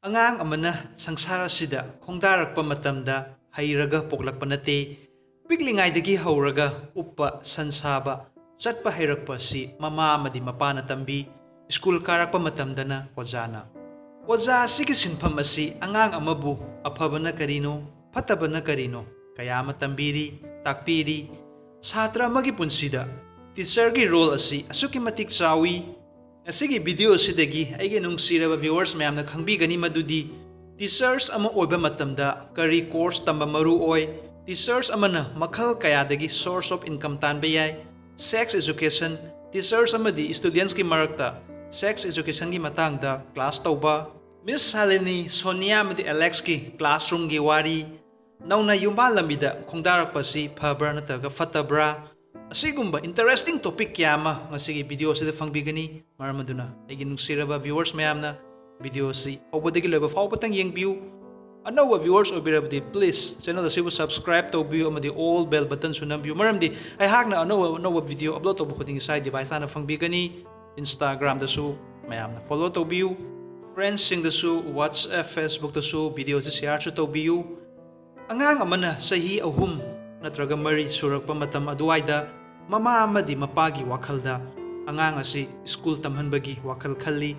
ꯑꯉꯥꯡ ꯑꯃꯅ ꯁꯪꯁꯥꯔ ꯑꯁꯤꯗ ꯈꯣꯡꯗꯥꯔꯛꯄ ꯃꯇꯝꯗ ꯍꯩꯔꯒ ꯄꯣꯛꯂꯛꯄ ꯅꯠꯇꯦ, ꯄꯤꯛꯂꯤꯉꯩꯗꯒꯤ ꯍꯧꯔꯒ ꯎꯞꯄ ꯁꯟꯁꯥꯕ ꯆꯠꯄ ꯍꯩꯔꯛꯄ ꯑꯁꯤ ꯃꯃꯥ ꯑꯃꯗꯤ ꯃꯄꯥꯅ ꯇꯝꯕꯤ, ꯁ꯭ꯀꯨꯜ ꯀꯥꯔꯛꯄ ꯃꯇꯝꯗꯅ ꯑꯣꯖꯥꯅ꯫ ꯑꯣꯖꯥ ꯑꯁꯤꯒꯤ ꯁꯤꯟꯐꯝ ꯑꯁꯤ ꯑꯉꯥꯡ ꯑꯃꯕꯨ ꯑꯐꯕꯅ ꯀꯔꯤꯅꯣ, ꯐꯠꯇꯕꯅ ꯀꯔꯤꯅꯣ ꯀꯌꯥ ꯑꯃ ꯇꯝꯕꯤꯔꯤ, ꯇꯥꯛꯄꯤꯔꯤ꯫ ꯁꯥꯇ꯭ꯔ ꯑꯃꯒꯤ ꯄꯨꯟꯁꯤꯗ ꯇꯤꯆꯔꯒꯤ ꯔꯣꯜ ꯑꯁꯤ ꯑꯁꯨꯛꯀꯤ ꯃꯇꯤꯛ ꯆꯥꯎꯏ꯫ ꯉꯁꯤꯒꯤ ꯚꯤꯗꯤꯑꯣ ꯑꯁꯤꯗꯒꯤ ꯑꯩꯒꯤ ꯅꯨꯡꯁꯤꯔꯕ ꯚꯤꯎꯋꯔꯁ ꯃꯌꯥꯝꯅ ꯈꯪꯕꯤꯒꯅꯤ ꯃꯗꯨꯗꯤ ꯇꯤꯆꯔꯁ ꯑꯃ ꯑꯣꯏꯕ ꯃꯇꯝꯗ ꯀꯔꯤ ꯀꯣꯔꯁ ꯇꯝꯕ ꯃꯔꯨ ꯑꯣꯏ, ꯇꯤꯆꯔꯁ ꯑꯃꯅ ꯃꯈꯜ ꯀꯌꯥꯗꯒꯤ ꯁꯣꯔꯁ ꯑꯣꯐ ꯏꯟꯀꯝ ꯇꯥꯟꯕ ꯌꯥꯏ, ꯁꯦꯛꯁ ꯑꯦꯖꯨꯀꯦꯁꯟ, ꯇꯤꯆꯔꯁ ꯑꯃꯗꯤ ꯁ꯭ꯇꯨꯗꯦꯟꯠꯁꯀꯤ ꯃꯔꯛꯇ ꯁꯦꯛꯁ ꯑꯦꯖꯨꯀꯦꯁꯟꯒꯤ ꯃꯇꯥꯡꯗ ꯀ꯭ꯂꯥꯁ ꯇꯧꯕ, ꯃꯤꯁ ꯁꯥꯂꯤꯅꯤ, ꯁꯣꯅꯤꯌꯥ ꯑꯃꯗꯤ ꯑꯦꯂꯦꯛꯁꯀꯤ ꯀ꯭ꯂꯥꯁꯔꯨꯝꯒꯤ ꯋꯥꯔꯤ, ꯅꯧꯅ ꯌꯨꯝꯕꯥꯜ ꯂꯝꯕꯤꯗ ꯈꯣꯡꯗꯥꯔꯛꯄ ꯑꯁꯤ ꯐꯕ꯭ꯔꯥ ꯅꯠꯇ꯭ꯔꯒ ꯐꯠꯇꯕ꯭ꯔꯥ, ꯑꯁꯤꯒꯨꯝꯕ ꯏꯟꯇꯔꯦꯁꯇꯤꯡ ꯇꯣꯄꯤꯛ ꯀꯌꯥ ꯑꯃ ꯉꯁꯤꯒꯤ ꯚꯤꯗꯤꯑꯣ ꯑꯁꯤꯗ ꯐꯪꯕꯤꯒꯅꯤ꯫ ꯃꯔꯝ ꯑꯗꯨꯅ ꯑꯩꯒꯤ ꯅꯨꯡꯁꯤꯔꯕ ꯚꯤꯎꯋꯔꯁ ꯃꯌꯥꯝꯅ ꯚꯤꯗꯤꯑꯣ ꯑꯁꯤ ꯍꯧꯕꯗꯒꯤ ꯂꯣꯏꯕ ꯐꯥꯎꯕꯇꯪ ꯌꯦꯡꯕꯤꯌꯨ꯫ ꯑꯅꯧꯕ ꯚꯤꯎꯋꯔꯁ ꯑꯣꯏꯕꯤꯔꯕꯗꯤ ꯄ꯭ꯂꯤꯖ ꯆꯦꯅꯦꯜ ꯑꯁꯤꯕꯨ ꯁꯕꯁꯀ꯭ꯔꯥꯏꯕ ꯇꯧꯕꯤꯌꯨ ꯑꯃꯗꯤ ꯑꯣꯜ ꯕꯦꯜ ꯕꯇꯟꯁꯨ ꯅꯝꯕꯤꯌꯨ, ꯃꯔꯝꯗꯤ ꯑꯩꯍꯥꯛꯅ ꯑꯅꯧꯕ ꯚꯤꯗꯤꯑꯣ ꯑꯞꯂꯣꯗ ꯇꯧꯕ ꯈꯨꯗꯤꯡꯒꯤ ꯏꯁꯥꯒꯤ ꯗꯤꯚꯥꯏꯁ ꯇꯥꯅ ꯐꯪꯕꯤꯒꯅꯤ꯫ ꯏꯟꯁꯇꯥꯒ꯭ꯔꯥꯝꯗꯁꯨ ꯃꯌꯥꯝꯅ ꯐꯣꯂꯣ ꯇꯧꯕꯤꯌꯨ, ꯐ꯭ꯔꯦꯟಡ್ꯁꯤꯡꯗꯁꯨ ꯋꯥꯠꯁꯑꯦꯞ ꯐꯦꯁꯕꯨꯛꯇꯁꯨ ꯚꯤꯗꯤꯑꯣꯁꯤ ꯁꯦꯌꯔꯁꯨ ꯇꯧꯕꯤꯌꯨ꯫ ꯑꯉꯥꯡ ꯑꯃꯅ ꯆꯍꯤ 3 ꯅꯠꯇ꯭ꯔꯒ 4 ꯁꯨꯔꯛꯄ ꯃꯇꯝ ꯑꯗꯨꯋꯥꯏꯗ ꯃꯃꯥ ꯑꯃꯗꯤ ꯃꯄꯥꯒꯤ ꯋꯥꯈꯜꯗ ꯑꯉꯥꯡ ꯑꯁꯤ ꯁ꯭ꯀꯨꯜ ꯇꯝꯍꯟꯕꯒꯤ ꯋꯥꯈꯜ ꯈꯜꯂꯤ,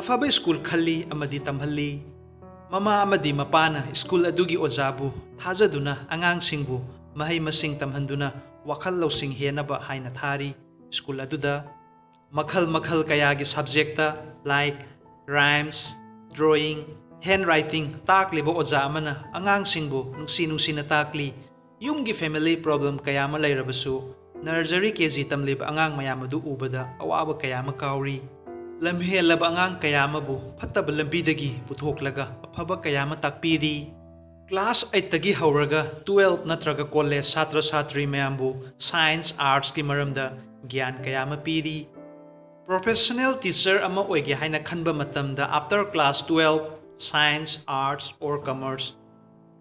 ꯑꯐꯕ ꯁ꯭ꯀꯨꯜ ꯈꯜꯂꯤ ꯑꯃꯗꯤ ꯇꯝꯍꯜꯂꯤ꯫ ꯃꯃꯥ ꯑꯃꯗꯤ ꯃꯄꯥꯅ ꯁ꯭ꯀꯨꯜ ꯑꯗꯨꯒꯤ ꯑꯣꯖꯥꯕꯨ ꯊꯥꯖꯗꯨꯅ ꯑꯉꯥꯡꯁꯤꯡꯕꯨ ꯃꯍꯩ ꯃꯁꯤꯡ ꯇꯝꯍꯟꯗꯨꯅ ꯋꯥꯈꯜ ꯂꯧꯁꯤꯡ ꯍꯦꯟꯅꯕ ꯍꯥꯏꯅ ꯊꯥꯔꯤ꯫ ꯁ꯭ꯀꯨꯜ ꯑꯗꯨꯗ ꯃꯈꯜ ꯀꯌꯥꯒꯤ subject like rhymes, drawing, handwriting ꯇꯥꯛꯂꯤꯕ ꯑꯣꯖꯥ ꯑꯃꯅ ꯑꯉꯥꯡꯁꯤꯡꯕꯨ ꯅꯨꯡꯁꯤꯅ ꯇꯥꯛꯂꯤ꯫ ꯌꯨꯝꯒꯤ ꯐꯦꯃꯤꯂꯤ ꯄ꯭ꯔꯣꯕ꯭ꯂꯦꯝ ꯀꯌꯥ ꯑꯃ ꯂꯩꯔꯕꯁꯨ ꯅꯔꯖꯔꯤ KG ꯇꯝꯂꯤꯕ ꯑꯉꯥꯡ ꯃꯌꯥꯝ ꯑꯗꯨ ꯎꯕꯗ ꯑꯋꯥꯕ ꯀꯌా ꯑꯃ ꯀꯥꯎꯔꯤ꯫ ꯂꯝꯍꯦꯜꯂꯕ ꯑꯉꯥꯡ ꯀꯌꯥ ꯑꯃꯕꯨ ꯐꯠꯇꯕ ꯂꯝꯕꯤꯗꯒꯤ ꯄꯨꯊꯣꯛꯂꯒ ꯑꯐꯕ ꯀꯌా ꯑꯃ ꯇꯥꯛꯄꯤꯔꯤ꯫ ꯀ꯭ꯂꯥꯁ 8ꯇꯒꯤ ꯍꯧꯔꯒ 12 ꯅꯠꯇ꯭ꯔꯒ ꯀꯣꯂꯦꯖ ꯁꯥꯇ꯭ꯔ ꯁꯥꯇ꯭ꯔꯤ ꯃꯌꯥꯝꯕꯨ ꯁꯥꯏꯟꯁ ꯑꯥꯔꯠꯁꯀꯤ ꯃꯔꯝꯗ ꯒ꯭ꯌꯥꯟ ꯀꯌꯥ ꯑꯃ ꯄꯤꯔꯤ꯫ ꯄ꯭ꯔꯣꯐꯦꯁꯅꯦꯜ ꯇꯤꯆꯔ ꯑꯃ ꯑꯣꯏꯒꯦ ꯍꯥꯏꯅ ꯈꯟꯕ ꯃꯇꯝꯗ after class 12 science, arts or commerce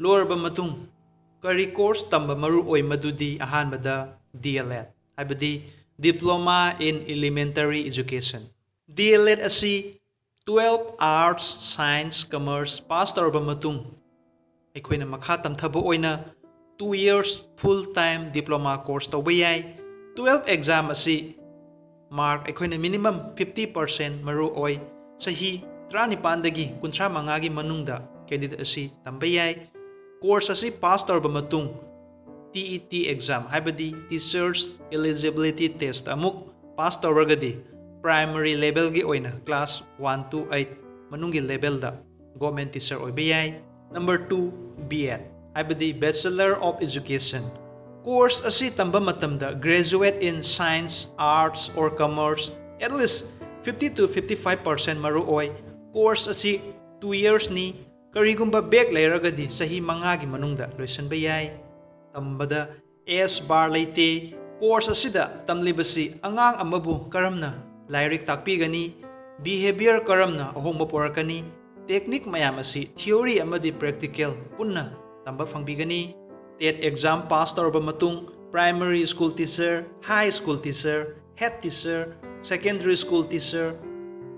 ꯂꯣꯏꯔꯕ ꯃꯇꯨꯡ ꯀꯔꯤ ꯀꯣꯔꯁ ꯇꯝꯕ ꯃꯔꯨ ꯑꯣꯏ ꯃꯗꯨꯗꯤ ꯑꯍꯥꯟꯕꯗ DLED ꯍꯥꯏꯕꯗꯤ diploma in elementary education. DLED ꯑꯁꯤ 12 ꯑꯥꯔꯠꯁ, ꯁꯥꯏꯟꯁ, ꯀꯃꯔꯁ ꯄꯥꯁ ꯇꯧꯔꯕ ꯃꯇꯨꯡ ꯑꯩꯈꯣꯏꯅ ꯃꯈꯥ ꯇꯝꯊꯕ ꯑꯣꯏꯅ 2 years ꯐꯨꯜ ꯇꯥꯏꯝ ꯗꯤꯄ꯭ꯂꯣꯃꯥ ꯀꯣꯔꯁ ꯇꯧꯕ ꯌꯥꯏ꯫ 12 ꯑꯦꯛꯖꯥꯝ ꯑꯁꯤ ꯃꯥꯔꯛ ꯑꯩꯈꯣꯏꯅ ꯃꯤꯅꯤꯃꯝ 50% ꯃꯔꯨ ꯑꯣꯏ꯫ ꯆꯍꯤ 19ꯗꯒꯤ 35ꯒꯤ ꯃꯅꯨꯡꯗ ꯀꯦꯟꯗꯤꯗꯦꯠ ꯑꯁꯤ ꯇꯝꯕ ꯌꯥꯏ꯫ ꯀꯣꯔꯁ ꯑꯁꯤ ꯄꯥꯁ ꯇꯧꯔꯕ ꯃꯇꯨꯡ TET ꯑꯦꯛꯖꯥꯝ ꯍꯥꯏꯕꯗꯤ ꯇꯤꯆꯔꯁ ꯑꯦꯂꯤꯖꯤꯕꯤꯂꯤꯇꯤ ꯇꯦꯁꯇ ꯑꯃꯨꯛ ꯄꯥꯁ ꯇꯧꯔꯒꯗꯤ ꯄ꯭ꯔꯥꯏꯃꯥꯔꯤ ꯂꯦꯚꯦꯜꯒꯤ ꯑꯣꯏꯅ ꯀ꯭ꯂꯥꯁ 1 to 8 ꯃꯅꯨꯡꯒꯤ ꯂꯦꯚꯦꯜꯗ ꯒꯣꯔꯃꯦꯟ ꯇꯤꯆꯔ ꯑꯣꯏꯕ ꯌꯥꯏ꯫ ꯅꯝꯕꯔ 2 BEd ꯍꯥꯏꯕꯗꯤ ꯕꯦꯆꯦꯂꯔ ꯑꯣꯐ ꯑꯦꯖꯨꯀꯦꯁꯟ꯫ ꯀꯣꯔꯁ ꯑꯁꯤ ꯇꯝꯕ ꯃꯇꯝꯗ graduate in science, arts or commerce at least 50 to 55% ꯃꯔꯨ ꯑꯣꯏ꯫ ꯀꯣꯔꯁ ꯑꯁꯤ 2 yearsꯅꯤ꯫ ꯀꯔꯤꯒꯨꯝꯕ ꯕꯦꯛ ꯂꯩꯔꯒꯗꯤ ꯆꯍꯤ 5ꯒꯤ ꯃꯅꯨꯡꯗ ꯂꯣꯏꯁꯤꯟꯕ ꯌꯥꯏ꯫ ꯇꯝꯕꯗ ꯑꯦꯖ ꯕꯥꯔ ꯂꯩꯇꯦ꯫ ꯀꯣꯔꯁ ꯑꯁꯤꯗ ꯇꯝꯂꯤꯕꯁꯤ ꯑꯉꯥꯡ ꯑꯃꯕꯨ ꯀꯔꯝꯅ ꯂꯥꯏꯔꯤꯛ ꯇꯥꯛꯄꯤꯒꯅꯤ, ꯕꯤꯍꯦꯕꯤꯌꯔ ꯀꯔꯝꯅ ꯑꯍꯣꯡꯕ ꯄꯨꯔꯛꯀꯅꯤ, ꯇꯦꯛꯅꯤꯛ ꯃꯌꯥꯝ ꯑꯁꯤ ꯊꯤꯑꯣꯔꯤ ꯑꯃꯗꯤ ꯄ꯭ꯔꯦꯛꯇꯤꯀꯦꯜ ꯄꯨꯟꯅ ꯇꯝꯕ ꯐꯪꯕꯤꯒꯅꯤ꯫ TET ꯑꯦꯛꯖꯥꯝ ꯄꯥꯁ ꯇꯧꯔꯕ ꯃꯇꯨꯡ primary school teacher, high school teacher, head teacher, secondary school teacher,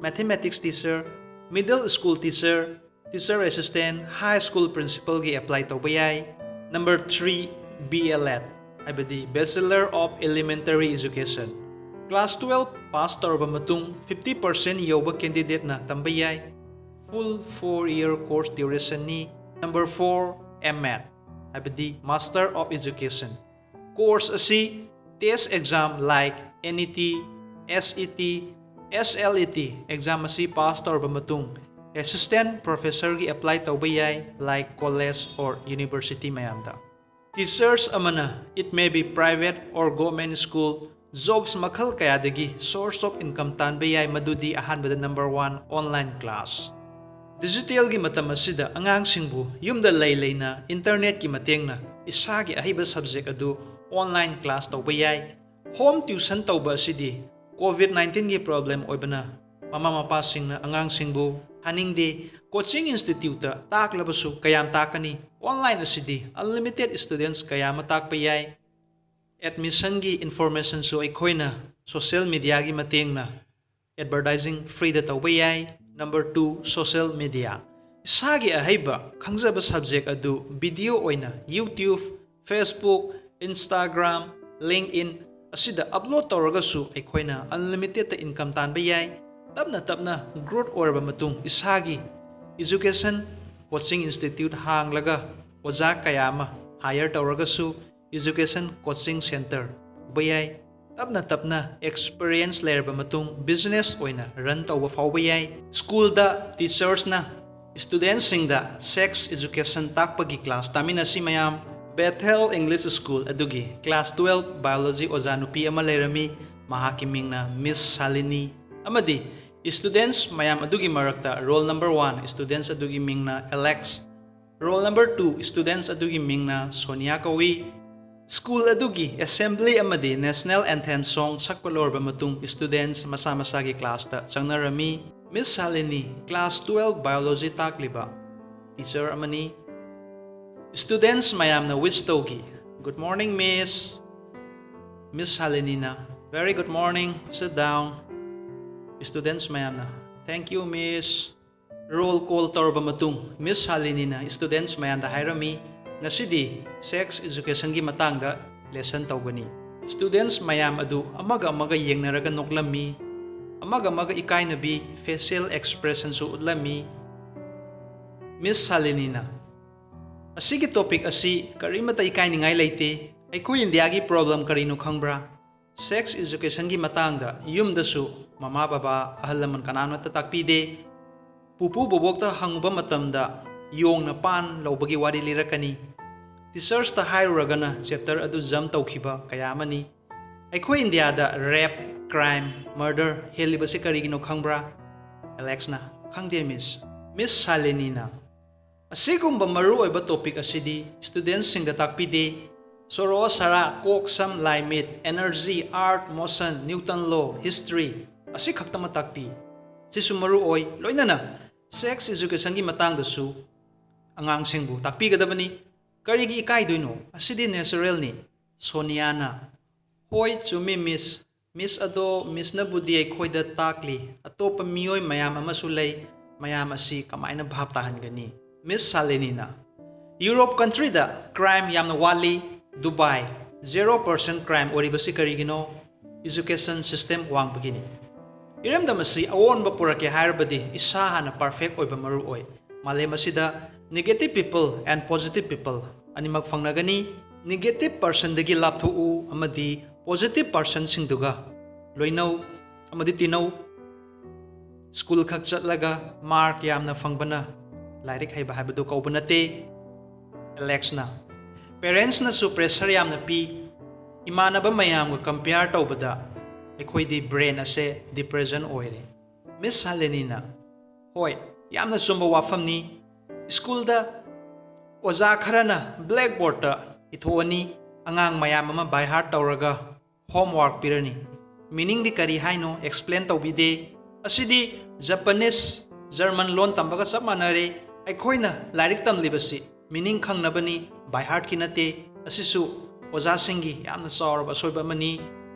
mathematics teacher, middle school teacher, teacher assistant, high school ꯄ꯭ꯔꯤꯟꯁꯤꯄꯜꯒꯤ ꯑꯦꯄ꯭ꯂꯥꯏ ꯇꯧꯕ ꯌꯥꯏ꯫ ꯅꯝꯕꯔ 3 BLED ꯍꯥꯏꯕꯗꯤ bachelor of elementary education. Class 12 pass ꯇꯧꯔꯕ ꯃꯇꯨꯡ 50% ꯌꯧꯕ ꯀꯦꯟꯗꯤꯗꯦꯠꯅ ꯇꯝꯕ ꯌꯥꯏ꯫ ꯐꯨꯜ 4-year ꯀꯣꯔꯁ ꯗ꯭ꯌꯨꯔꯦꯁꯟꯅꯤ꯫ ꯅꯝꯕꯔ 4 MEd ꯍꯥꯏꯕꯗꯤ ꯃꯥꯁꯇꯔ ꯑꯣꯐ ꯑꯦꯖꯨꯀꯦꯁꯟ꯫ ꯀꯣꯔꯁ ꯑꯁꯤ test exam like NET, SET, SLET exam ꯑꯁꯤ ꯄꯥꯁ ꯇꯧꯔꯕ ꯃꯇꯨꯡ ꯑꯦꯁꯤꯁꯇꯦꯟꯠ ꯄ꯭ꯔꯣꯐꯦꯁꯔꯒꯤ ꯑꯦꯄ꯭ꯂꯥꯏ ꯇꯧꯕ ꯌꯥꯏ ꯂꯥꯏꯛ ꯀꯣꯂꯦꯖ ꯑꯣꯔ ꯌꯨꯅꯤꯚꯔꯁꯤꯇꯤ ꯃꯌꯥꯝꯗ꯫ ꯇꯤꯆꯔꯁ ꯑꯃꯅ it may be private or government school jobs ꯃꯈꯜ ꯀꯌꯥꯗꯒꯤ ꯁꯣꯔꯁ ꯑꯣꯐ ꯏꯟꯀꯝ ꯇꯥꯟꯕ ꯌꯥꯏ, ꯃꯗꯨꯗꯤ ꯑꯍꯥꯟꯕꯗ ꯅꯝꯕꯔ 1 ꯑꯣꯟꯂꯥꯏꯟ ꯀ꯭ꯂꯥꯁ꯫ ꯗꯤꯖꯤꯇꯦꯜꯒꯤ ꯃꯇꯝ ꯑꯁꯤꯗ ꯑꯉꯥꯡꯁꯤꯡꯕꯨ ꯌꯨꯝꯗ ꯂꯩꯅ ꯏꯟꯇꯔꯅꯦꯠꯀꯤ ꯃꯇꯦꯡꯅ ꯏꯁꯥꯒꯤ ꯑꯍꯩꯕ ꯁꯕꯖꯦꯛ ꯑꯗꯨ ꯑꯣꯟꯂꯥꯏꯟ ꯀ꯭ꯂꯥꯁ ꯇꯧꯕ ꯌꯥꯏ꯫ ꯍꯣꯝ ꯇ꯭ꯌꯨꯁꯟ ꯇꯧꯕ ꯑꯁꯤꯗꯤ COVID-19ꯒꯤ ꯄ꯭ꯔꯣꯕ꯭ꯂꯦꯝ ꯑꯣꯏꯕꯅ ꯃꯃꯥ ꯃꯄꯥꯁꯤꯡꯅ ꯑꯉꯥꯡꯁꯤꯡꯕꯨ ꯊꯥꯅꯤꯡꯗꯦ꯫ ꯀꯣꯆꯤꯡ ꯏꯟꯁꯇꯤꯇ꯭ꯌꯨꯠꯇ ꯇꯥꯛꯂꯕꯁꯨ ꯀꯌꯥꯝ ꯇꯥꯛꯀꯅꯤ? ꯑꯣꯟꯂꯥꯏꯟ ꯑꯁꯤꯗꯤ ꯑꯟꯂꯤꯃꯤꯇꯦꯠ ꯁ꯭ꯇꯨꯗꯦꯟꯠꯁ ꯀꯌꯥ ꯑꯃ ꯇꯥꯛꯄ ꯌꯥꯏ꯫ ꯑꯦꯗꯃꯤꯁꯟꯒꯤ ꯏꯟꯐꯣꯔꯃꯦꯁꯟꯁꯨ ꯑꯩꯈꯣꯏꯅ ꯁꯣꯁꯤꯌꯦꯜ ꯃꯤꯗꯤꯌꯥꯒꯤ ꯃꯇꯦꯡꯅ ꯑꯦꯗꯚꯔꯇꯥꯏꯖꯤꯡ ꯐ꯭ꯔꯤꯗ ꯇꯧꯕ ꯌꯥꯏ꯫ Number 2 social media Isagi ahaiba khangzaba subject adu video oina YouTube, Facebook, Instagram, LinkedIn asida upload tawragasu aikoina unlimited income tanba yai. Tapna growth orba matung isagi education coaching institute hanglaga oja kayama hire tawragasu education coaching center bayai. Tapna experience lerba matung business oina run tawba fawba yai. School da teachers na students singda sex education takpagi class taminasi mayam. Bethel English School adugi class 12 biology oja nupi ama lerami mahaki mingna Miss Salini amadi students mayam adugi marakta roll number 1 students adugi mingna Alex, roll number 2 students adugi mingna Sonia Kawi. School adugi assembly amadi national anthem song sakpalorba matung students masa-masagi class ta changnarami. Miss Salini class 12 biology takliba teacher amani. Students mayam na which togi. Good morning, Miss. Miss Halenina. Very good morning. Sit down. Students mayam na. Thank you, Miss. Roll call torba matung. Miss Halenina. Students mayam da hairami. Ngasidi sex education gi matangda lesson tawgani. Students mayam adu amaga yengnaraga noklami. Amaga ikainabi facial expression su udlami. Miss Halenina. Asigi topic asi karimata ikainingai leite aikoi India gi problem karino khangbra sex education gi matangda yumdasu mama baba ahal laman kanana ta takpide pupu bobokta hangba matamda yongna pan lobagi wari lirakani teachers ta hairugana chapter adu jam tawkhiba kayamani aikoi India da rape crime murder helibasi karigino khangbra Alex na khangde Miss Salenina. Asigumba maru oiba topic asidi students singda takpide soro sara kok sam limit energy art motion Newton law history asi khaktama takpi sisu maru oi loinana sex education gi matang dasu angang singbu takpi gadabani karigi ikai doino asidi natural ni Soniana. Hoi chumi miss ado miss na budi ai khoida takli atopa mioi mayam amasu lei mayam asi kamaina bhab tahan gani. Miss Salenina. Europe country da crime yamna wali Dubai 0% crime oribasi karigino education system wang begini. Iram damasi awon ba purake hairbadi isa hana perfect oiba maru oi. Malay masida negative people and positive people ani magfangnagani negative person dagi lapthu u amadi positive person singduga loinau amadi tinau school khak chatlaga mark yamna fangbana Lairik hay bahabado kaubunate Alex na. Parents na su pressure yam na pi imana ba mayam ko compare taubada aikoi di brain ase depression oire. Miss Salenina. Hoy, yam na sumba wafam ni school da oza kharana blackboard ta ithoani angang mayam ama by heart tauraga homework pirani. Meaning di kari haino explain taubide asidi Japanese German loan tambaga sab manare Aikoina lairik tamlibasi meaning khangnabani by heart kinate asisu oja singi yamna sawraba soiba mani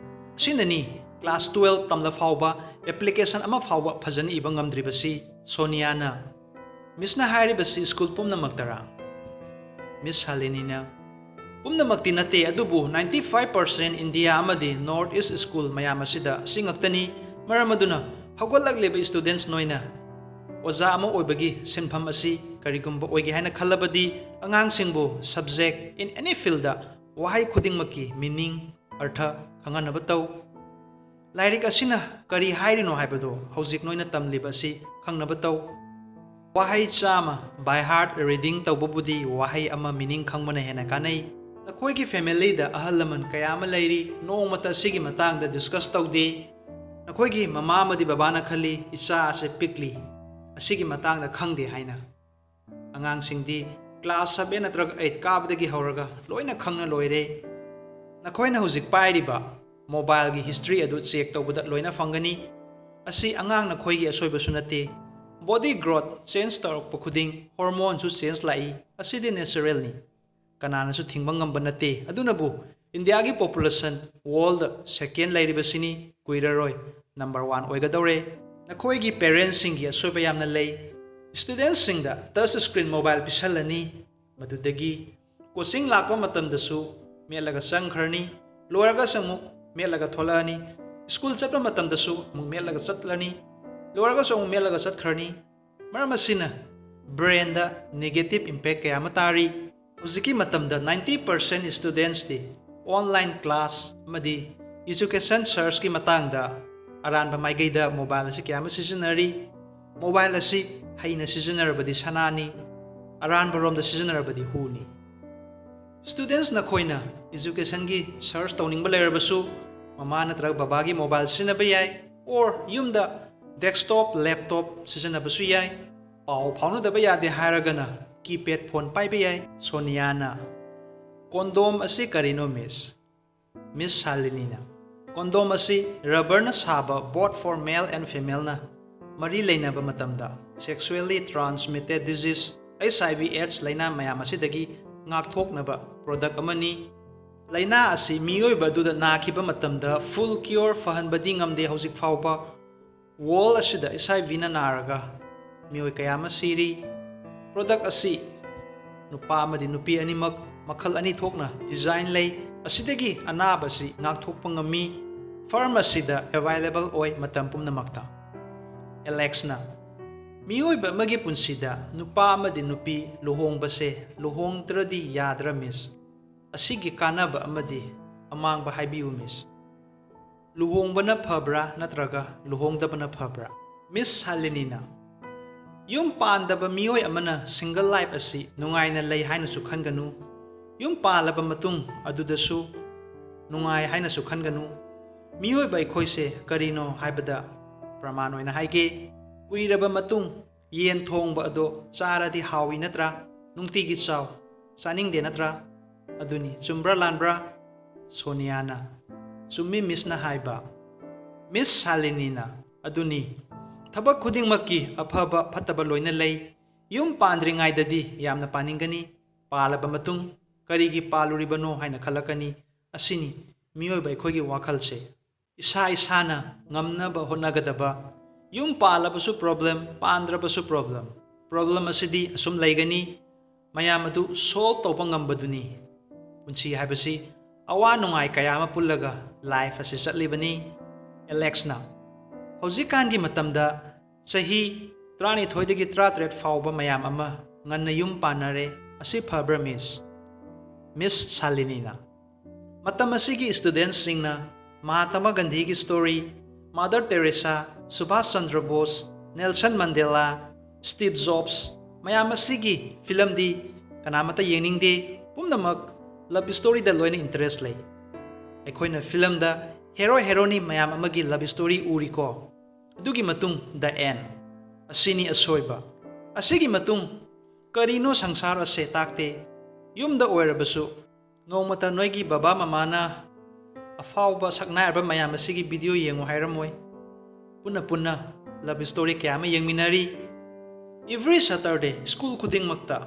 sinani class 12 tamla fawba application ama fawba phajan iba ngamdribasi Soniana. Miss na hairibasi school pumna magtara. Miss Halenina. Pumna magtinate adubu 95% India amadi North East school mayam asida singaktani maramaduna hawgalagliba students noina oza ama oibagi sinpham asi karigumba oigi haina khalabadi angang singbo subject in any field da wahai khuding maki meaning artha khanganaba taw lairik asina kari hairino haibado hojik noina tamliba asi khangnaba taw wahai chama by heart reading tawbubudi wahai ama meaning khangmana hena kanai nakhoi family da ahal laman kayama lairi nongmata sigi matang da discuss tawdi nakhoi gi mama madi babana khali isa ase pikli asigi matang da khangde haina angang singdi class 7 natrag 8 kabdagi horaga loina khangna loire nakoina hujik pairiba mobile gi history adu check tawbada loina fangani asi angang nakhoi gi asoiba sunate body growth change tarok khuding hormone su change lai asidi natural ni kanana su thingba ngamba nate adunabu India gi population world second kuiraroi number 1 oigadore nakhoi gi parents sing gi asoiba yamna lei ꯁ꯭ꯇꯨꯗꯦꯟꯠꯁꯤꯡꯗ touch screen mobile ꯄꯤꯁꯜꯂꯅꯤ, ꯃꯗꯨꯗꯒꯤ coaching ꯂꯥꯛꯄ ꯃꯇꯝꯗꯁꯨ ꯃꯦꯠꯂꯒ ꯆꯪꯈ꯭ꯔꯅꯤ, ꯂꯣꯏꯔꯒꯁꯨ ꯑꯃꯨꯛ ꯃꯦꯠꯂꯒ ꯊꯣꯛꯂꯛꯑꯅꯤ, school ꯆꯠꯄ ꯃꯇꯝꯗꯁꯨ ꯑꯃꯨꯛ ꯃꯦꯠꯂꯒ ꯆꯠꯂꯅꯤ, ꯂꯣꯏꯔꯒꯁꯨ ꯑꯃꯨꯛ ꯃꯦꯠꯂꯒ ꯆꯠꯈ꯭ꯔꯅꯤ꯫ ꯃꯔꯝ ꯑꯁꯤꯅ ꯕ꯭ꯔꯦꯟꯗ ꯅꯦꯒꯦꯇꯤꯚ ꯏꯝꯄꯦꯛ ꯀꯌꯥ ꯑꯃ ꯇꯥꯔꯤ꯫ ꯍꯧꯖꯤꯛꯀꯤ ꯃꯇꯝꯗ 90% ꯁ꯭ꯇꯨꯗꯦꯟꯠꯁꯇꯤ ꯑꯣꯟꯂꯥꯏꯟ ꯀ꯭ꯂꯥꯁ ꯑꯃꯗꯤ ꯏꯖꯨꯀꯦꯁꯟ ꯁꯔꯆꯀꯤ ꯃꯇꯥꯡꯗ ꯑꯔꯥꯟꯕ ꯃꯥꯏꯀꯩꯗ ꯃꯣꯕꯥꯏꯜ ꯑꯁꯤ ꯀꯌꯥ ꯑꯃ ꯁꯤꯖꯤꯟꯅꯔꯤ꯫ ꯃꯣꯕꯥꯏꯜ ꯑꯁꯤ ꯍꯩꯅ ꯁꯤꯖꯤꯟꯅꯔꯕꯗꯤ ꯁꯅꯥꯅꯤ, ꯑꯔꯥꯟꯕ ꯔꯣꯝꯗ ꯁꯤꯖꯤꯟꯅꯔꯕꯗꯤ ꯍꯨꯅꯤ꯫ ꯁ꯭ꯇꯨꯗꯦꯟꯠꯁ ꯅꯈꯣꯏꯅ ꯏꯖꯨꯀꯦꯁꯟꯒꯤ ꯁꯔꯆ ꯇꯧꯅꯤꯡꯕ ꯂꯩꯔꯕꯁꯨ ꯃꯃꯥ ꯅꯠꯇ꯭ꯔꯒ ꯕꯕꯥꯒꯤ ꯃꯣꯕꯥꯏꯜ ꯁꯤꯖꯤꯟꯅꯕ ꯌꯥꯏ, ꯑꯣꯔ ꯌꯨꯝꯗ ꯗꯦꯛꯁꯇꯣꯞ, ꯂꯦꯞꯇꯣꯞ ꯁꯤꯖꯤꯟꯅꯕꯁꯨ ꯌꯥꯏ꯫ ꯄꯥꯎ ꯐꯥꯎꯅꯗꯕ ꯌꯥꯗꯦ ꯍꯥꯏꯔꯒꯅ ꯀꯤꯄꯦꯗ ꯐꯣꯟ ꯄꯥꯏꯕ ꯌꯥꯏ꯫ ꯁꯣꯅꯤꯌꯥꯅ: ꯀꯣꯟꯗꯣꯝ ꯑꯁꯤ ꯀꯔꯤꯅꯣ ꯃꯤꯁ? ꯃꯤꯁ ꯁꯥꯂꯤꯅꯤꯅ: ꯀꯣꯟꯗꯣꯝ ꯑꯁꯤ ꯔꯕꯔꯅ ꯁꯥꯕ ꯕꯣꯠ ꯐꯣꯔ ꯃꯦꯜ ꯑꯦꯟ ꯐꯤꯃꯦꯜꯅ ꯃꯔꯤ ꯂꯩꯅꯕ ꯃꯇꯝꯗ ꯁꯦꯛꯁꯨꯑꯦꯜꯂꯤ ꯇ꯭ꯔꯥꯟꯁꯃꯤꯇꯦꯗ ꯗꯤꯖꯤꯖ HIV/AIDS ꯂꯩꯅꯥ ꯃꯌꯥꯝ ꯑꯁꯤꯗꯒꯤ ꯉꯥꯛꯊꯣꯛꯅꯕ ꯄ꯭ꯔꯣꯗꯛ ꯑꯃꯅꯤ꯫ ꯂꯩꯅꯥ ꯑꯁꯤ ꯃꯤꯑꯣꯏꯕ ꯑꯗꯨꯗ ꯅꯥꯈꯤꯕ ꯃꯇꯝꯗ ꯐꯨꯜ ꯀ꯭ꯌꯣꯔ ꯐꯍꯟꯕꯗꯤ ꯉꯝꯗꯦ ꯍꯧꯖꯤꯛ ꯐꯥꯎꯕ꯫ ꯋꯥꯔꯜ ꯑꯁꯤꯗ HIV ꯅ ꯅꯥꯔꯒ ꯃꯤꯑꯣꯏ ꯀꯌꯥ ꯑꯃ ꯁꯤꯔꯤ꯫ ꯄ꯭ꯔꯣꯗꯛ ꯑꯁꯤ ꯅꯨꯄꯥ ꯑꯃꯗꯤ ꯅꯨꯄꯤ ꯑꯅꯤꯃꯛ ꯃꯈꯜ ꯑꯅꯤ ꯊꯣꯛꯅ ꯗꯤꯖꯥꯏꯟ ꯂꯩ, ꯑꯁꯤꯗꯒꯤ ꯑꯅꯥꯕ ꯑꯁꯤ ꯉꯥꯛꯊꯣꯛꯄ ꯉꯝꯃꯤ꯫ ꯐꯥꯔꯃꯥꯁꯤꯗ ꯑꯦꯚꯥꯏꯂꯦꯕꯜ ꯑꯣꯏ ꯃꯇꯝ ꯄꯨꯝꯅꯃꯛꯇ꯫ ꯑꯦꯂꯦꯛꯁꯅ: ꯃꯤꯑꯣꯏꯕ ꯑꯃꯒꯤ ꯄꯨꯟꯁꯤꯗ ꯅꯨꯄꯥ ꯑꯃꯗꯤ ꯅꯨꯄꯤ ꯂꯨꯍꯣꯡꯕꯁꯦ ꯂꯨꯍꯣꯡꯗ꯭ꯔꯗꯤ ꯌꯥꯗ꯭ꯔꯥ ꯃꯤꯁ? ꯑꯁꯤꯒꯤ ꯀꯥꯟꯅꯕ ꯑꯃꯗꯤ ꯑꯃꯥꯡꯕ ꯍꯥꯏꯕꯤꯌꯨ ꯃꯤꯁ꯫ ꯂꯨꯍꯣꯡꯕꯅ ꯐꯕ꯭ꯔꯥ ꯅꯠꯇ꯭ꯔꯒ ꯂꯨꯍꯣꯡꯗꯕꯅ ꯐꯕ꯭ꯔꯥ? ꯃꯤꯁ ꯁꯥꯂꯤꯅꯤꯅ: ꯌꯨꯝ ꯄꯥꯟꯗꯕ ꯃꯤꯑꯣꯏ ꯑꯃꯅ ꯁꯤꯡꯒꯜ ꯂꯥꯏꯐ ꯑꯁꯤ ꯅꯨꯡꯉꯥꯏꯅ ꯂꯩ ꯍꯥꯏꯅꯁꯨ ꯈꯟꯒꯅꯨ, ꯌꯨꯝ ꯄꯥꯜꯂꯕ ꯃꯇꯨꯡ ꯑꯗꯨꯗꯁꯨ ꯅꯨꯡꯉꯥꯏ ꯍꯥꯏꯅꯁꯨ ꯈꯟꯒꯅꯨ꯫ ꯃꯤꯑꯣꯏꯕ ꯑꯩꯈꯣꯏꯁꯦ ꯀꯔꯤꯅꯣ ꯍꯥꯏꯕꯗ ꯄ꯭ꯔꯃꯥꯟ ꯑꯣꯏꯅ ꯍꯥꯏꯒꯦ, ꯀꯨꯏꯔꯕ ꯃꯇꯨꯡ ꯌꯦꯟ ꯊꯣꯡꯕ ꯑꯗꯣ ꯆꯥꯔꯗꯤ ꯍꯥꯎꯏ ꯅꯠꯇ꯭ꯔꯥ? ꯅꯨꯡꯇꯤꯒꯤ ꯆꯥꯎ, ꯆꯥꯅꯤꯡꯗꯦ ꯅꯠꯇ꯭ꯔꯥ? ꯑꯗꯨꯅꯤ, ꯆꯨꯝꯕ꯭ꯔꯥ ꯂꯥꯟꯕ꯭ꯔꯥ? ꯁꯣꯅꯤꯌꯥꯅ: ꯆꯨꯝꯃꯤ ꯃꯤꯁꯅ ꯍꯥꯏꯕ꯫ ꯃꯤꯁ ꯁꯥꯂꯤꯅꯤꯅ: ꯑꯗꯨꯅꯤ, ꯊꯕꯛ ꯈꯨꯗꯤꯡꯃꯛꯀꯤ ꯑꯐꯕ ꯐꯠꯇꯕ ꯂꯣꯏꯅ ꯂꯩ꯫ ꯌꯨꯝ ꯄꯥꯟꯗ꯭ꯔꯤꯉꯩꯗꯗꯤ ꯌꯥꯝꯅ ꯄꯥꯅꯤꯡꯒꯅꯤ, ꯄꯥꯜꯂꯕ ꯃꯇꯨꯡ ꯀꯔꯤꯒꯤ ꯄꯥꯜꯂꯨꯔꯤꯕꯅꯣ ꯍꯥꯏꯅ ꯈꯜꯂꯛꯀꯅꯤ꯫ ꯑꯁꯤꯅꯤ ꯃꯤꯑꯣꯏꯕ ꯑꯩꯈꯣꯏꯒꯤ ꯋꯥꯈꯜꯁꯦ꯫ ꯏꯁꯥ ꯏꯁꯥꯅ ꯉꯝꯅꯕ ꯍꯣꯠꯅꯒꯗꯕ꯫ ꯌꯨꯝ ꯄꯥꯜꯂꯕꯁꯨ ꯄ꯭ꯔꯣꯕ꯭ꯂꯦꯝ, ꯄꯥꯟꯗ꯭ꯔꯕꯁꯨ ꯄ꯭ꯔꯣꯕ꯭ꯂꯦꯝ꯫ ꯄ꯭ꯔꯣꯕ꯭ꯂꯦꯝ ꯑꯁꯤꯗꯤ ꯑꯁꯨꯝ ꯂꯩꯒꯅꯤ, ꯃꯌꯥꯝ ꯑꯗꯨ ꯁꯣꯜꯕ ꯇꯧꯕ ꯉꯝꯕꯗꯨꯅꯤ꯫ ꯄꯨꯟꯁꯤ ꯍꯥꯏꯕꯁꯤ ꯑꯋꯥ ꯅꯨꯡꯉꯥꯏ ꯀꯌꯥ ꯑꯃ ꯄꯨꯜꯂꯒ ꯂꯥꯏꯐ ꯑꯁꯤ ꯆꯠꯂꯤꯕꯅꯤ꯫ ꯑꯦꯂꯦꯛꯁꯅ: ꯍꯧꯖꯤꯛꯀꯥꯟꯒꯤ ꯃꯇꯝꯗ ꯆꯍꯤ 12ꯗꯒꯤ 18 ꯐꯥꯎꯕ ꯃꯌꯥꯝ ꯑꯃ ꯉꯟꯅ ꯌꯨꯝ ꯄꯥꯟꯅꯔꯦ, ꯑꯁꯤ ꯐꯕ꯭ꯔꯥ ꯃꯤꯁ? ꯃꯤꯁ ꯁꯥꯂꯤꯅꯤꯅ: ꯃꯇꯝ ꯑꯁꯤꯒꯤ ꯁ꯭ꯇꯨꯗꯦꯟꯠꯁꯤꯡꯅ ꯃꯍꯥꯇꯃꯥ ꯒꯥꯟꯙꯤꯒꯤ story, Mother Teresa, Subhas Chandra Bose, Nelson Mandela, Steve Jobs ꯃꯌꯥꯝ ꯑꯁꯤꯒꯤ ꯐꯤꯂꯝꯗꯤ ꯀꯅꯥꯃꯠꯇ ꯌꯦꯡꯅꯤꯡꯗꯦ, ꯄꯨꯝꯅꯃꯛ ꯂꯚ ꯁ꯭ꯇꯣꯔꯤꯗ ꯂꯣꯏꯅ ꯏꯟꯇꯔꯦꯁ ꯂꯩ꯫ ꯑꯩꯈꯣꯏꯅ ꯐꯤꯂꯝꯗ ꯍꯦꯔꯣ ꯍꯦꯔꯣꯅꯤ ꯃꯌꯥꯝ ꯑꯃꯒꯤ ꯂꯚ ꯁ꯭ꯇꯣꯔꯤ ꯎꯔꯤꯀꯣ, ꯑꯗꯨꯒꯤ ꯃꯇꯨꯡ ꯗ ꯑꯦꯟ, ꯑꯁꯤꯅꯤ ꯑꯁꯣꯏꯕ꯫ ꯑꯁꯤꯒꯤ ꯃꯇꯨꯡ ꯀꯔꯤꯅꯣ ꯁꯪꯁꯥꯔ ꯑꯁꯦ ꯇꯥꯛꯇꯦ꯫ ꯌꯨꯝꯗ ꯑꯣꯏꯔꯕꯁꯨ ꯅꯣꯡꯃꯇ ꯅꯣꯏꯒꯤ ꯕꯕꯥ ꯃꯃꯥꯅ ꯑꯐꯥꯎꯕ ꯁꯛꯅꯥꯏꯔꯕ ꯃꯌꯥꯝ ꯑꯁꯤꯒꯤ ꯚꯤꯗꯤꯑꯣ ꯌꯦꯡꯉꯨ ꯍꯥꯏꯔꯝꯃꯣꯏ꯫ ꯄꯨꯟꯅ ꯂꯚ ꯁ꯭ꯇꯣꯔꯤ ꯀꯌꯥ ꯑꯃ ꯌꯦꯡꯃꯤꯟꯅꯔꯤ꯫ ꯑꯦꯚ꯭ꯔꯤ ꯁꯦꯇꯔꯗꯦ ꯁ꯭ꯀꯨꯜ ꯈꯨꯗꯤꯡꯃꯛꯇ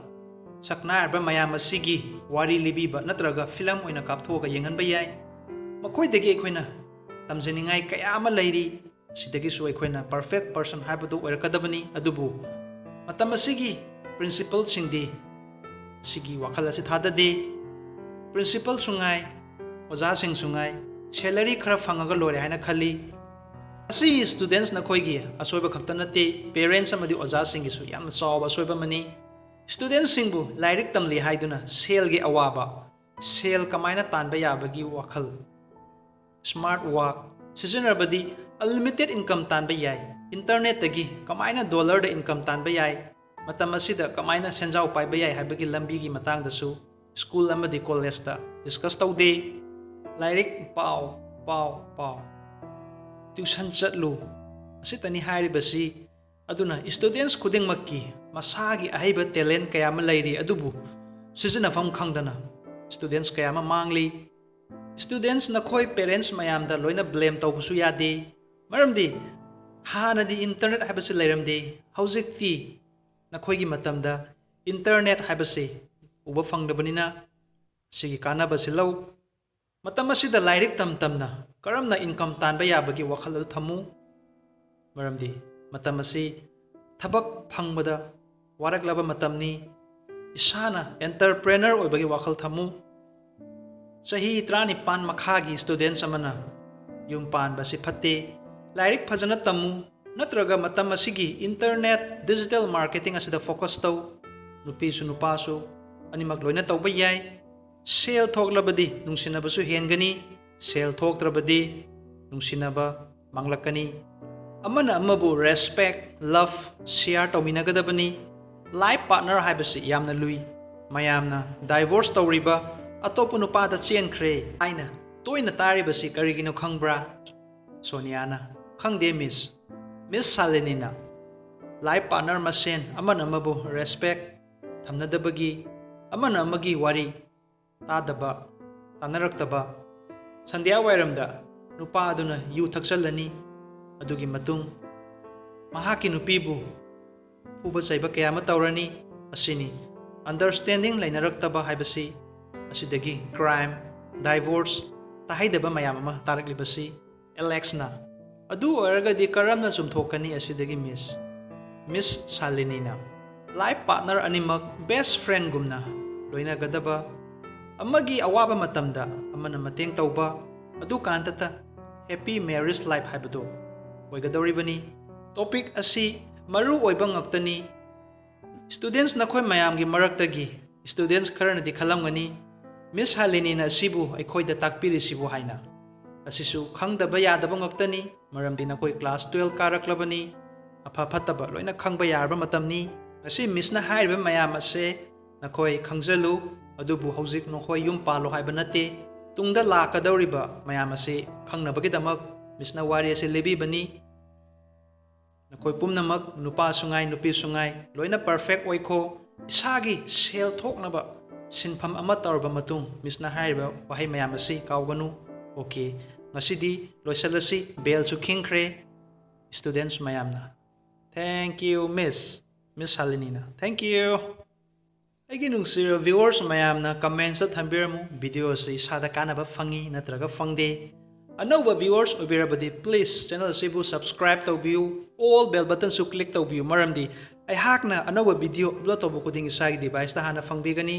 ꯁꯛꯅꯥꯏꯔꯕ ꯃꯌꯥꯝ ꯑꯁꯤꯒꯤ ꯋꯥꯔꯤ ꯂꯤꯕꯤꯕ ꯅꯠꯇ꯭ꯔꯒ ꯐꯤꯂꯝ ꯑꯣꯏꯅ ꯀꯥꯞꯊꯣꯛꯑꯒ ꯌꯦꯡꯍꯟꯕ ꯌꯥꯏ꯫ ꯃꯈꯣꯏꯗꯒꯤ ꯑꯩꯈꯣꯏꯅ ꯇꯝꯖꯅꯤꯡꯉꯥꯏ ꯀꯌꯥ ꯑꯃ ꯂꯩꯔꯤ꯫ ꯁꯤꯗꯒꯤꯁꯨ ꯑꯩꯈꯣꯏꯅ ꯄꯔꯐꯦꯛ ꯄꯔꯁꯟ ꯍꯥꯏꯕꯗꯨ ꯑꯣꯏꯔꯛꯀꯗꯕꯅꯤ꯫ ꯑꯗꯨꯕꯨ ꯃꯇꯝ ꯑꯁꯤꯒꯤ ꯄ꯭ꯔꯤꯟꯁꯤꯄꯜꯁꯤꯡꯗꯤ ꯁꯤꯒꯤ ꯋꯥꯈꯜ ꯑꯁꯤ ꯊꯥꯗꯗꯦ꯫ ꯄ꯭ꯔꯤꯟꯁꯤꯄꯜꯁꯨ ꯉꯥꯏ, ꯑꯣꯖꯥꯁꯤꯡꯁꯨ ꯉꯥꯏ, ꯁꯦꯂꯔꯤ ꯈꯔ ꯐꯪꯉꯒ ꯂꯣꯏꯔꯦ ꯍꯥꯏꯅ ꯈꯜꯂꯤ꯫ ꯑꯁꯤ ꯁ꯭ꯇꯨꯗꯦꯟꯠꯁ ꯅꯈꯣꯏꯒꯤ ꯑꯁꯣꯏꯕ ꯈꯛꯇ ꯅꯠꯇꯦ, ꯄꯦꯔꯦꯟꯠꯁ ꯑꯃꯗꯤ ꯑꯣꯖꯥꯁꯤꯡꯒꯤꯁꯨ ꯌꯥꯝꯅ ꯆꯥꯎꯕ ꯑꯁꯣꯏꯕ ꯑꯃꯅꯤ꯫ ꯁ꯭ꯇꯨꯗꯦꯟꯠꯁꯤꯡꯕꯨ ꯂꯥꯏꯔꯤꯛ ꯇꯝꯂꯤ ꯍꯥꯏꯗꯨꯅ ꯁꯦꯜꯒꯤ ꯑꯋꯥꯕ, ꯁꯦꯜ ꯀꯃꯥꯏꯅ ꯇꯥꯟꯕ ꯌꯥꯕꯒꯤ ꯋꯥꯈꯜ, ꯁ꯭ꯃꯥꯔꯠ ꯋꯥꯛ ꯁꯤꯖꯤꯟꯅꯔꯕꯗꯤ ꯑꯟꯂꯤꯃꯤꯇꯦꯗ ꯏꯟꯀꯝ ꯇꯥꯟꯕ ꯌꯥꯏ, ꯏꯟꯇꯔꯅꯦꯠꯇꯒꯤ ꯀꯃꯥꯏꯅ ꯗꯣꯂꯔꯗ ꯏꯟꯀꯝ ꯇꯥꯟꯕ ꯌꯥꯏ, ꯃꯇꯝ ꯑꯁꯤꯗ ꯀꯃꯥꯏꯅ ꯁꯦꯟꯖꯥꯎ ꯄꯥꯏꯕ ꯌꯥꯏ ꯍꯥꯏꯕꯒꯤ ꯂꯝꯕꯤꯒꯤ ꯃꯇꯥꯡꯗꯁꯨ ꯁ꯭ꯀꯨꯜ ꯑꯃꯗꯤ ꯀꯣꯂꯦꯖꯇ ꯗꯤꯁꯀꯁ ꯇꯧꯗꯦ꯫ ꯂꯥꯏꯔꯤꯛ ꯄꯥꯎ, ꯄꯥꯎ, ꯄꯥꯎ, ꯇ꯭ꯌꯨꯁꯟ ꯆꯠꯂꯨ, ꯑꯁꯤꯇꯅꯤ ꯍꯥꯏꯔꯤꯕꯁꯤ꯫ ꯑꯗꯨꯅ ꯁ꯭ꯇꯨꯗꯦꯟꯠꯁ ꯈꯨꯗꯤꯡꯃꯛꯀꯤ ꯃꯁꯥꯒꯤ ꯑꯍꯩꯕ ꯇꯦꯂꯦꯟ ꯀꯌꯥ ꯑꯃ ꯂꯩꯔꯤ, ꯑꯗꯨꯕꯨ ꯁꯤꯖꯤꯟꯅꯐꯝ ꯈꯪꯗꯅ ꯁ꯭ꯇꯨꯗꯦꯟꯠꯁ ꯀꯌꯥ ꯑꯃ ꯃꯥꯡꯂꯤ꯫ ꯁ꯭ꯇꯨꯗꯦꯟꯠꯁ ꯅꯈꯣꯏ ꯄꯦꯔꯦꯟꯠꯁ ꯃꯌꯥꯝꯗ ꯂꯣꯏꯅ ꯕ꯭ꯂꯦꯝ ꯇꯧꯕꯁꯨ ꯌꯥꯗꯦ꯫ ꯃꯔꯝꯗꯤ ꯍꯥꯟꯅꯗꯤ ꯏꯟꯇꯔꯅꯦꯠ ꯍꯥꯏꯕꯁꯤ ꯂꯩꯔꯝꯗꯦ꯫ ꯍꯧꯖꯤꯛꯇꯤ ꯅꯈꯣꯏꯒꯤ ꯃꯇꯝꯗ ꯏꯟꯇꯔꯅꯦꯠ ꯍꯥꯏꯕꯁꯤ ꯎꯕ ꯐꯪꯗꯕꯅꯤꯅ ꯁꯤꯒꯤ ꯀꯥꯟꯅꯕꯁꯤ ꯂꯧ꯫ ꯃꯇꯝ ꯑꯁꯤꯗ ꯂꯥꯏꯔꯤꯛ ꯇꯝꯅ ꯀꯔꯝꯅ ꯏꯟꯀꯝ ꯇꯥꯟꯕ ꯌꯥꯕꯒꯤ ꯋꯥꯈꯜ ꯑꯗꯨ ꯊꯝꯃꯨ꯫ ꯃꯔꯝꯗꯤ ꯃꯇꯝ ꯑꯁꯤ ꯊꯕꯛ ꯐꯪꯕꯗ ꯋꯥꯔꯛꯂꯕ ꯃꯇꯝꯅꯤ ꯏꯁꯥꯅ ꯑꯦꯟꯇꯔꯄ꯭ꯔꯦꯅꯔ ꯑꯣꯏꯕꯒꯤ ꯋꯥꯈꯜ ꯊꯝꯃꯨ ꯆꯍꯤ 19 ꯃꯈꯥꯒꯤ ꯁ꯭ꯇꯨꯗꯦꯟꯠꯁ ꯑꯃꯅ ꯌꯨꯝ ꯄꯥꯟꯕꯁꯤ ꯐꯠꯇꯦ ꯂꯥꯏꯔꯤꯛ ꯐꯖꯅ ꯇꯝꯃꯨ ꯅꯠꯇ꯭ꯔꯒ ꯃꯇꯝ ꯑꯁꯤꯒꯤ ꯏꯟꯇꯔꯅꯦꯠ ꯗꯤꯖꯤꯇꯦꯜ ꯃꯥꯔꯀꯦꯇꯤꯡ ꯑꯁꯤꯗ ꯐꯣꯀꯁ ꯇꯧ ꯅꯨꯄꯤꯁꯨ ꯅꯨꯄꯥꯁꯨ ꯑꯅꯤꯃꯛ ꯂꯣꯏꯅ ꯇꯧꯕ ꯌꯥꯏ ꯁꯦꯜ ꯊꯣꯛꯂꯕꯗꯤ ꯅꯨꯡꯁꯤꯅꯕꯁꯨ ꯍꯦꯟꯒꯅꯤ ꯁꯦꯜ ꯊꯣꯛꯇ꯭ꯔꯕꯗꯤ ꯅꯨꯡꯁꯤꯅꯕ ꯃꯥꯡꯂꯛꯀꯅꯤ ꯑꯃꯅ ꯑꯃꯕꯨ ꯔꯦꯁꯄꯦꯛ ꯂꯚ ꯁꯤꯌꯥꯔ ꯇꯧꯃꯤꯟꯅꯒꯗꯕꯅꯤ ꯂꯥꯏꯐ ꯄꯥꯔꯠꯅꯔ ꯍꯥꯏꯕꯁꯤ ꯌꯥꯝꯅ ꯂꯨꯏ ꯃꯌꯥꯝꯅ ꯗꯥꯏꯚꯣꯔꯁ ꯇꯧꯔꯤꯕ ꯑꯇꯣꯞꯄ ꯅꯨꯄꯥꯗ ꯆꯦꯟꯈ꯭ꯔꯦ ꯍꯥꯏꯅ ꯇꯣꯏꯅ ꯇꯥꯔꯤꯕꯁꯤ ꯀꯔꯤꯒꯤꯅꯣ ꯈꯪꯕ꯭ꯔꯥ ꯁꯣꯅꯤꯌꯥꯅ ꯈꯪꯗꯦ ꯃꯤꯁ ꯁꯥꯂꯤꯅꯤꯅ ꯂꯥꯏꯐ ꯄꯥꯔꯠꯅꯔ ꯃꯁꯦꯟ ꯑꯃꯅ ꯑꯃꯕꯨ ꯔꯦꯁꯄꯦꯛ ꯊꯝꯅꯗꯕꯒꯤ ꯑꯃꯅ ꯑꯃꯒꯤ ꯋꯥꯔꯤ ꯇꯥꯗꯕ ꯇꯥꯅꯔꯛꯇꯕ ꯁꯟꯙ꯭ꯌꯥ ꯋꯥꯏꯔꯝꯗ ꯅꯨꯄꯥ ꯑꯗꯨꯅ ꯌꯨ ꯊꯛꯆꯜꯂꯅꯤ ꯑꯗꯨꯒꯤ ꯃꯇꯨꯡ ꯃꯍꯥꯛꯀꯤ ꯅꯨꯄꯤꯕꯨ ꯐꯨꯕ ꯆꯩꯕ ꯀꯌా ꯑꯃ ꯇꯧꯔꯅꯤ ꯑꯁꯤꯅꯤ ꯑꯟꯗꯔꯁꯇꯦꯟꯗꯤꯡ ꯂꯩꯅꯔꯛꯇꯕ ꯍꯥꯏꯕꯁꯤ ꯑꯁꯤꯗꯒꯤ ꯀ꯭ꯔꯥꯏꯝ ꯗꯥꯏꯚꯣꯔꯁ ꯇꯥꯍꯩꯗꯕ ꯃꯌꯥꯝ ꯑꯃ ꯇꯥꯔꯛꯂꯤꯕꯁꯤ ꯑꯦꯂꯦꯛꯁꯅ ꯑꯗꯨ ꯑꯣꯏꯔꯒꯗꯤ ꯀꯔꯝꯅ ꯆꯨꯝꯊꯣꯛꯀꯅꯤ ꯑꯁꯤꯗꯒꯤ ꯃꯤꯁ ꯁꯥꯂꯤꯅꯤꯅ ꯂꯥꯏꯐ ꯄꯥꯔꯠꯅꯔ ꯑꯅꯤꯃꯛ ꯕꯦꯁ ꯐ꯭ꯔꯦꯟꯒꯨꯝꯅ ꯂꯣꯏꯅꯒꯗꯕ ꯑꯃꯒꯤ ꯑꯋꯥꯕ ꯃꯇꯝꯗ ꯑꯃꯅ ꯃꯇꯦꯡ ꯇꯧꯕ ꯑꯗꯨꯀꯥꯟꯗꯇ ꯍꯦꯄꯤ ꯃꯦꯔꯤꯖ ꯂꯥꯏꯐ ꯍꯥꯏꯕꯗꯨ ꯑꯣꯏꯒꯗꯧꯔꯤꯕꯅꯤ ꯇꯣꯄꯤꯛ ꯑꯁꯤ ꯃꯔꯨ ꯑꯣꯏꯕ ꯉꯥꯛꯇꯅꯤ ꯁ꯭ꯇꯨꯗꯦꯟꯠꯁ ꯅꯈꯣꯏ ꯃꯌꯥꯝꯒꯤ ꯃꯔꯛꯇꯒꯤ ꯁ꯭ꯇꯨꯗꯦꯟꯠꯁ ꯈꯔꯅꯗꯤ ꯈꯜꯂꯝꯒꯅꯤ ꯃꯤꯁ ꯁꯥꯂꯤꯅꯤꯅ ꯑꯁꯤꯕꯨ ꯑꯩꯈꯣꯏꯗ ꯇꯥꯛꯄꯤꯔꯤꯁꯤꯕꯨ ꯍꯥꯏꯅ ꯑꯁꯤꯁꯨ ꯈꯪꯗꯕ ꯌꯥꯗꯕ ꯉꯥꯛꯇꯅꯤ ꯃꯔꯝꯗꯤ ꯅꯈꯣꯏ ꯀ꯭ꯂꯥꯁ 12 ꯀꯥꯔꯛꯂꯕꯅꯤ ꯑꯐ ꯐꯠꯇꯕ ꯂꯣꯏꯅ ꯈꯪꯕ ꯌꯥꯔꯕ ꯃꯇꯝꯅꯤ ꯉꯁꯤ ꯃꯤꯁꯅ ꯍꯥꯏꯔꯤꯕ ꯃꯌꯥꯝ ꯑꯁꯦ ꯅꯈꯣꯏ ꯈꯪꯖꯜꯂꯨ ꯑꯗꯨꯕꯨ ꯍꯧꯖꯤꯛ ꯅꯈꯣꯏ ꯌꯨꯝ ꯄꯥꯜꯂꯣ ꯍꯥꯏꯕ ꯅꯠꯇꯦ ꯇꯨꯡꯗ ꯂꯥꯛꯀꯗꯧꯔꯤꯕ ꯃꯌꯥꯝ ꯑꯁꯤ ꯈꯪꯅꯕꯒꯤꯗꯃꯛ ꯃꯤꯁꯅ ꯋꯥꯔꯤ ꯑꯁꯤ ꯂꯤꯕꯤꯕꯅꯤ ꯅꯈꯣꯏ ꯄꯨꯝꯅꯃꯛ ꯅꯨꯄꯥꯁꯨ ꯉꯥꯏ ꯅꯨꯄꯤꯁꯨ ꯉꯥꯏ ꯂꯣꯏꯅ ꯄꯔꯐꯦꯛ ꯑꯣꯏꯈꯣ ꯏꯁꯥꯒꯤ ꯁꯦꯜ ꯊꯣꯛꯅꯕ ꯁꯤꯟꯐꯝ ꯑꯃ ꯇꯧꯔꯕ ꯃꯇꯨꯡ ꯃꯤꯁꯅ ꯍꯥꯏꯔꯤꯕ ꯋꯥꯍꯩ ꯃꯌꯥꯝ ꯑꯁꯤ ꯀꯥꯎꯒꯅꯨ ꯑꯣꯀꯦ ꯉꯁꯤꯗꯤ ꯂꯣꯏꯁꯤꯜꯂꯁꯤ ꯕꯦꯜꯁꯨ ꯈꯤꯡꯈ꯭ꯔꯦ ꯁ꯭ꯇꯨꯗꯦꯟꯠꯁ ꯃꯌꯥꯝꯅ ꯊꯦꯡꯛ ꯌꯨ ꯃꯤꯁ ꯁꯥꯂꯤꯅꯤꯅ ꯊꯦꯡꯛ ꯌꯨ ꯑꯩꯒꯤ ꯅꯨꯡꯁꯤꯔꯕ ꯚ꯭ꯌꯨꯋꯔꯁ ꯃꯌꯥꯝꯅ ꯀꯃꯦꯟꯠꯁꯇ ꯊꯝꯕꯤꯔꯝꯃꯨ ꯚꯤꯗꯤꯑꯣ ꯑꯁꯤ ꯏꯁꯥꯗ ꯀꯥꯟꯅꯕ ꯐꯪꯉꯤ ꯅꯠꯇ꯭ꯔꯒ ꯐꯪꯗꯦ ꯑꯅꯧꯕ ꯚ꯭ꯌꯨꯋꯔꯁ ꯑꯣꯏꯕꯤꯔꯕꯗꯤ ꯄ꯭ꯂꯤꯖ ꯆꯦꯅꯦꯜ ꯑꯁꯤꯕꯨ ꯁꯕꯁꯀ꯭ꯔꯥꯏꯕ ꯇꯧꯕꯤꯌꯨ ꯑꯣꯜ ꯕꯦꯜ ꯕꯇꯟꯁꯨ ꯀ꯭ꯂꯤꯛ ꯇꯧꯕꯤꯌꯨ ꯃꯔꯝꯗꯤ ꯑꯩꯍꯥꯛꯅ ꯑꯅꯧꯕ ꯚꯤꯗꯤꯑꯣ ꯑꯞꯂꯣꯗ ꯇꯧꯕ ꯈꯨꯗꯤꯡ ꯏꯁꯥꯒꯤ ꯗꯤꯚꯥꯏꯁꯇ ꯍꯥꯟꯅ ꯐꯪꯕꯤꯒꯅꯤ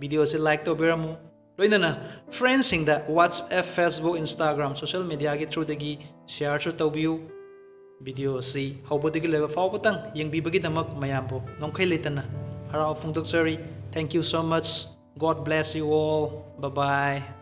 ꯚꯤꯗꯤꯑꯣ ꯑꯁꯤ ꯂꯥꯏꯛ ꯇꯧꯕꯤꯔꯝꯃꯨ ꯂꯣꯏꯅꯅ ꯐ꯭ꯔꯦꯟꯁꯤꯡꯗ ꯋꯥꯠꯁꯑꯦꯞ ꯐꯦꯁꯕꯨꯛ ꯏꯟꯁꯇꯥꯒ꯭ꯔꯥꯝ ꯁꯣꯁꯤꯌꯦꯜ ꯃꯦꯗꯤꯌꯥꯒꯤ ꯊ꯭ꯔꯨꯗꯒꯤ ꯁꯤꯌꯥꯔꯁꯨ ꯇꯧꯕꯤꯌꯨ ꯚꯤꯗꯤꯑꯣ ꯑꯁꯤ ꯍꯧꯕꯗꯒꯤ ꯂꯣꯏꯕ ꯐꯥꯎꯕꯇꯪ ꯌꯦꯡꯕꯤꯕꯒꯤꯗꯃꯛ ꯃꯌꯥꯝꯕꯨ ꯉꯝꯈꯩ ꯂꯩꯇꯅ ꯍꯔꯥꯎ ꯐꯣꯡꯗꯣꯛꯆꯔꯤ thank you so much god bless you all by